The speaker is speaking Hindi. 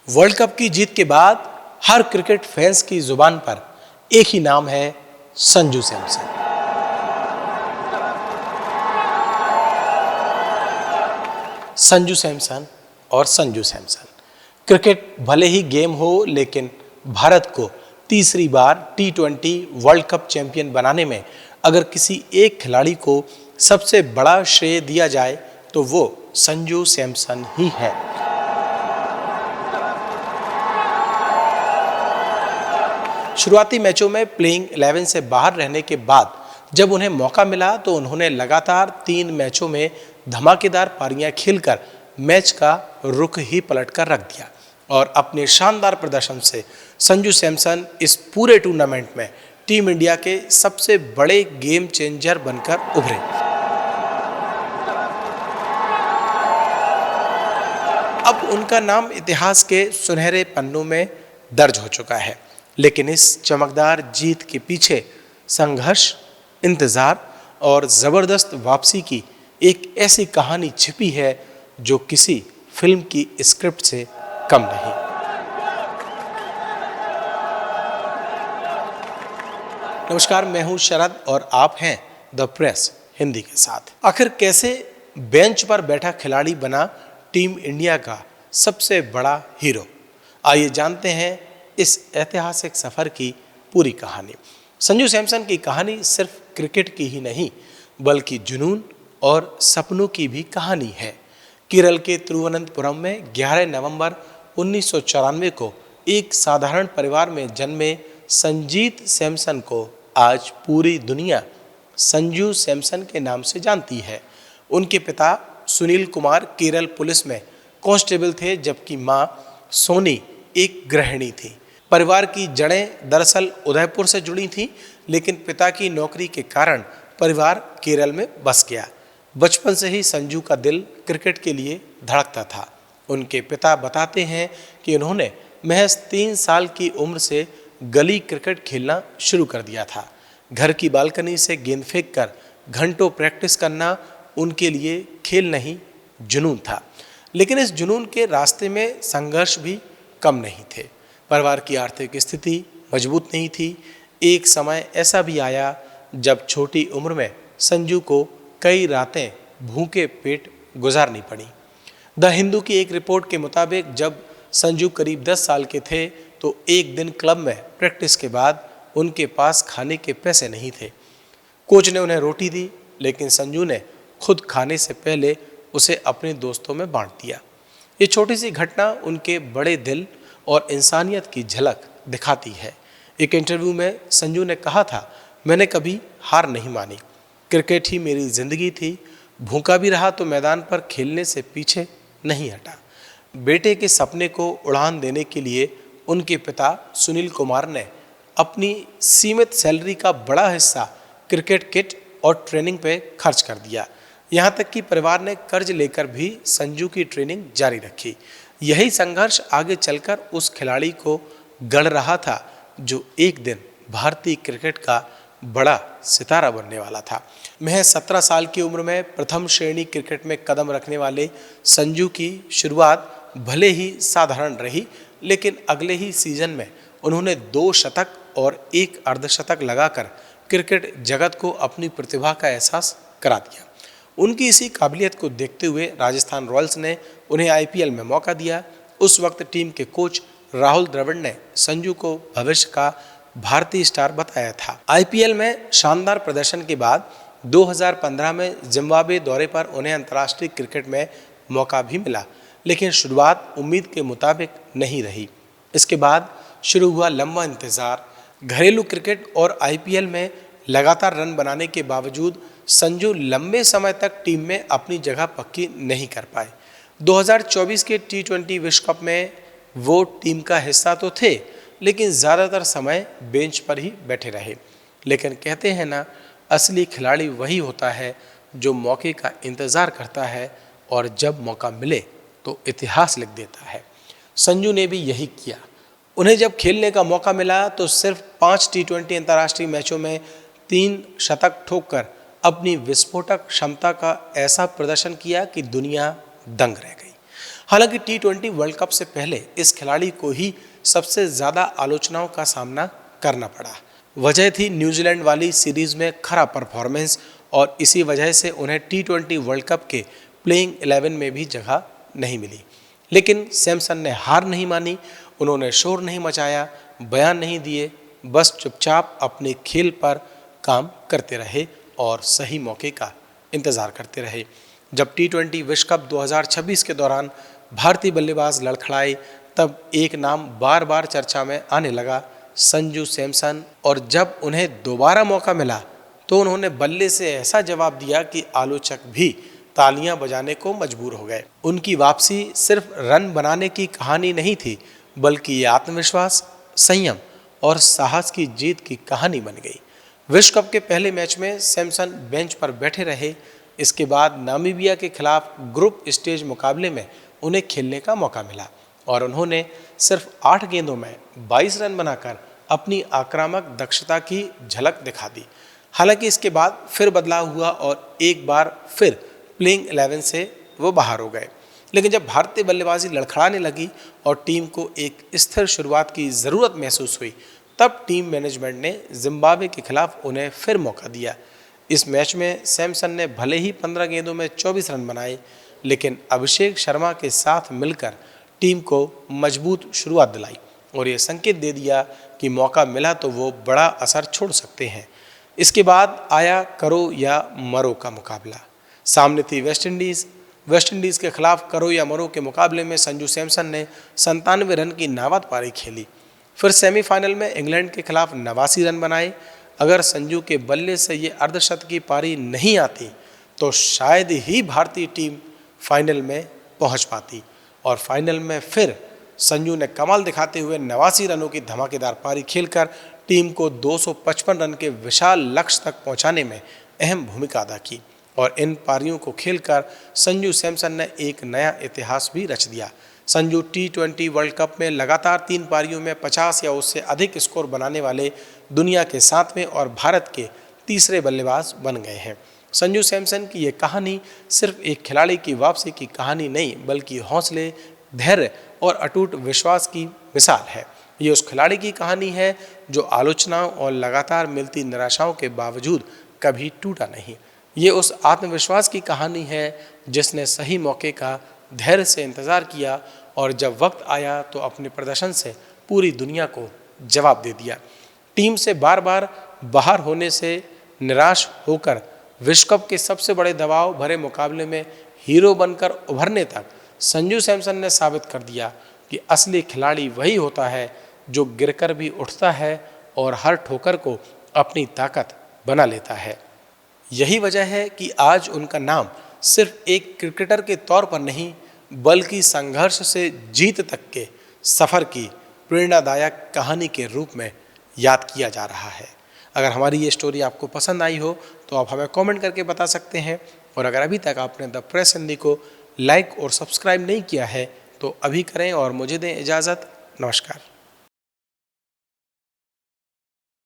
वर्ल्ड कप की जीत के बाद हर क्रिकेट फैंस की जुबान पर एक ही नाम है, संजू सैमसन। संजू सैमसन और संजू सैमसन। क्रिकेट भले ही गेम हो, लेकिन भारत को तीसरी बार T20 वर्ल्ड कप चैंपियन बनाने में अगर किसी एक खिलाड़ी को सबसे बड़ा श्रेय दिया जाए तो वो संजू सैमसन ही है। शुरुआती मैचों में प्लेइंग 11 से बाहर रहने के बाद जब उन्हें मौका मिला तो उन्होंने लगातार 3 मैचों में धमाकेदार पारियां खेलकर मैच का रुख ही पलटकर रख दिया और अपने शानदार प्रदर्शन से संजू सैमसन इस पूरे टूर्नामेंट में टीम इंडिया के सबसे बड़े गेम चेंजर बनकर उभरे। अब उनका नाम इतिहास के सुनहरे पन्नों में दर्ज हो चुका है, लेकिन इस चमकदार जीत के पीछे संघर्ष, इंतजार और जबरदस्त वापसी की एक ऐसी कहानी छिपी है जो किसी फिल्म की स्क्रिप्ट से कम नहीं। नमस्कार, मैं हूं शरद और आप हैं द प्रेस हिंदी के साथ। आखिर कैसे बेंच पर बैठा खिलाड़ी बना टीम इंडिया का सबसे बड़ा हीरो? आइए जानते हैं इस ऐतिहासिक सफर की पूरी कहानी। संजू सैमसन की कहानी सिर्फ क्रिकेट की ही नहीं, बल्कि जुनून और सपनों की भी कहानी है। केरल के तिरुवनंतपुरम में 11 नवंबर 1994 को एक साधारण परिवार में जन्मे संजीत सैमसन को आज पूरी दुनिया संजू सैमसन के नाम से जानती है। उनके पिता सुनील कुमार केरल पुलिस में कांस्टेबल थे, जबकि मां सोनी एक गृहिणी थी। परिवार की जड़ें दरअसल उदयपुर से जुड़ी थीं, लेकिन पिता की नौकरी के कारण परिवार केरल में बस गया। बचपन से ही संजू का दिल क्रिकेट के लिए धड़कता था। उनके पिता बताते हैं कि उन्होंने महज 3 साल की उम्र से गली क्रिकेट खेलना शुरू कर दिया था। घर की बालकनी से गेंद फेंककर घंटों प्रैक्टिस करना उनके लिए खेल नहीं, जुनून था। लेकिन इस जुनून के रास्ते में संघर्ष भी कम नहीं थे। परिवार की आर्थिक स्थिति मजबूत नहीं थी। एक समय ऐसा भी आया जब छोटी उम्र में संजू को कई रातें भूखे पेट गुजारनी पड़ी। द हिंदू की एक रिपोर्ट के मुताबिक जब संजू करीब 10 साल के थे तो एक दिन क्लब में प्रैक्टिस के बाद उनके पास खाने के पैसे नहीं थे। कोच ने उन्हें रोटी दी, लेकिन संजू ने खुद खाने से पहले उसे अपने दोस्तों में बांट दिया। ये छोटी सी घटना उनके बड़े दिल और इंसानियत की झलक दिखाती है। एक इंटरव्यू में संजू ने कहा था, मैंने कभी हार नहीं मानी। क्रिकेट ही मेरी जिंदगी थी। भूखा भी रहा तो मैदान पर खेलने से पीछे नहीं हटा। बेटे के सपने को उड़ान देने के लिए उनके पिता सुनील कुमार ने अपनी सीमित सैलरी का बड़ा हिस्सा क्रिकेट किट और ट्रेनिंग पे खर्च कर दिया। यहाँ तक कि परिवार ने कर्ज लेकर भी संजू की ट्रेनिंग जारी रखी। यही संघर्ष आगे चलकर उस खिलाड़ी को गढ़ रहा था जो एक दिन भारतीय क्रिकेट का बड़ा सितारा बनने वाला था। महज 17 साल की उम्र में प्रथम श्रेणी क्रिकेट में कदम रखने वाले संजू की शुरुआत भले ही साधारण रही, लेकिन अगले ही सीजन में उन्होंने 2 शतक और 1 अर्धशतक लगाकर क्रिकेट जगत को अपनी प्रतिभा का एहसास करा दिया। उनकी इसी काबिलियत को देखते हुए राजस्थान रॉयल्स ने उन्हें IPL में मौका दिया। उस वक्त टीम के कोच राहुल द्रविड़ ने संजू को भविष्य का भारतीय स्टार बताया था। IPL में शानदार प्रदर्शन के बाद 2015 में जिम्बाब्वे दौरे पर उन्हें अंतर्राष्ट्रीय क्रिकेट में मौका भी मिला, लेकिन शुरुआत उम्मीद के मुताबिक नहीं रही। इसके बाद शुरू हुआ लंबा इंतजार। घरेलू क्रिकेट और IPL में लगातार रन बनाने के बावजूद संजू लंबे समय तक टीम में अपनी जगह पक्की नहीं कर पाए। 2024 के T20 विश्व कप में वो टीम का हिस्सा तो थे, लेकिन ज़्यादातर समय बेंच पर ही बैठे रहे। लेकिन कहते हैं ना, असली खिलाड़ी वही होता है जो मौके का इंतज़ार करता है और जब मौका मिले तो इतिहास लिख देता है। संजू ने भी यही किया। उन्हें जब खेलने का मौका मिला तो सिर्फ 5 T20 अंतर्राष्ट्रीय मैचों में 3 शतक ठोककर अपनी विस्फोटक क्षमता का ऐसा प्रदर्शन किया कि दुनिया दंग रह गई। हालांकि T20 वर्ल्ड कप से पहले इस खिलाड़ी को ही सबसे ज़्यादा आलोचनाओं का सामना करना पड़ा। वजह थी न्यूजीलैंड वाली सीरीज में खराब परफॉर्मेंस और इसी वजह से उन्हें T20 वर्ल्ड कप के प्लेइंग 11 में भी जगह नहीं मिली। लेकिन सैमसन ने हार नहीं मानी, उन्होंने शोर नहीं मचाया, बयान नहीं दिए, बस चुपचाप अपने खेल पर काम करते रहे और सही मौके का इंतज़ार करते रहे। जब T20 विश्व कप 2026 के दौरान भारतीय बल्लेबाज लड़खड़ाए, तब एक नाम बार बार चर्चा में आने लगा, संजू सैमसन। और जब उन्हें दोबारा मौका मिला तो उन्होंने बल्ले से ऐसा जवाब दिया कि आलोचक भी तालियां बजाने को मजबूर हो गए। उनकी वापसी सिर्फ रन बनाने की कहानी नहीं थी, बल्कि ये आत्मविश्वास, संयम और साहस की जीत की कहानी बन गई। विश्व कप के पहले मैच में सैमसन बेंच पर बैठे रहे। इसके बाद नामीबिया के खिलाफ ग्रुप स्टेज मुकाबले में उन्हें खेलने का मौका मिला और उन्होंने सिर्फ 8 गेंदों में 22 रन बनाकर अपनी आक्रामक दक्षता की झलक दिखा दी। हालांकि इसके बाद फिर बदलाव हुआ और एक बार फिर प्लेइंग 11 से वो बाहर हो गए। लेकिन जब भारतीय बल्लेबाजी लड़खड़ाने लगी और टीम को एक स्थिर शुरुआत की ज़रूरत महसूस हुई, तब टीम मैनेजमेंट ने जिम्बाब्वे के खिलाफ उन्हें फिर मौका दिया। इस मैच में सैमसन ने भले ही 15 गेंदों में 24 रन बनाए, लेकिन अभिषेक शर्मा के साथ मिलकर टीम को मजबूत शुरुआत दिलाई और ये संकेत दे दिया कि मौका मिला तो वो बड़ा असर छोड़ सकते हैं। इसके बाद आया करो या मरो का मुकाबला। सामने थी वेस्टइंडीज़। वेस्टइंडीज़ के खिलाफ करो या मरो के मुकाबले में संजू सैमसन ने 97 रन की नाबाद पारी खेली। फिर सेमीफाइनल में इंग्लैंड के खिलाफ 89 रन बनाए। अगर संजू के बल्ले से ये अर्धशतक की पारी नहीं आती तो शायद ही भारतीय टीम फाइनल में पहुंच पाती। और फाइनल में फिर संजू ने कमाल दिखाते हुए 89 रनों की धमाकेदार पारी खेलकर टीम को 255 रन के विशाल लक्ष्य तक पहुंचाने में अहम भूमिका अदा की। और इन पारियों को खेलकर संजू सैमसन ने एक नया इतिहास भी रच दिया। संजू T20 वर्ल्ड कप में लगातार 3 पारियों में 50 या उससे अधिक स्कोर बनाने वाले दुनिया के 7वें और भारत के तीसरे बल्लेबाज बन गए हैं। संजू सैमसन की ये कहानी सिर्फ एक खिलाड़ी की वापसी की कहानी नहीं, बल्कि हौसले, धैर्य और अटूट विश्वास की मिसाल है। ये उस खिलाड़ी की कहानी है जो आलोचनाओं और लगातार मिलती निराशाओं के बावजूद कभी टूटा नहीं। ये उस आत्मविश्वास की कहानी है जिसने सही मौके का धैर्य से इंतज़ार किया और जब वक्त आया तो अपने प्रदर्शन से पूरी दुनिया को जवाब दे दिया। टीम से बार बार बाहर होने से निराश होकर विश्व कप के सबसे बड़े दबाव भरे मुकाबले में हीरो बनकर उभरने तक संजू सैमसन ने साबित कर दिया कि असली खिलाड़ी वही होता है जो गिरकर भी उठता है और हर ठोकर को अपनी ताकत बना लेता है। यही वजह है कि आज उनका नाम सिर्फ एक क्रिकेटर के तौर पर नहीं, बल्कि संघर्ष से जीत तक के सफ़र की प्रेरणादायक कहानी के रूप में याद किया जा रहा है। अगर हमारी ये स्टोरी आपको पसंद आई हो तो आप हमें कमेंट करके बता सकते हैं और अगर अभी तक आपने द प्रेस हिंदी को लाइक और सब्सक्राइब नहीं किया है तो अभी करें और मुझे दें इजाज़त। नमस्कार।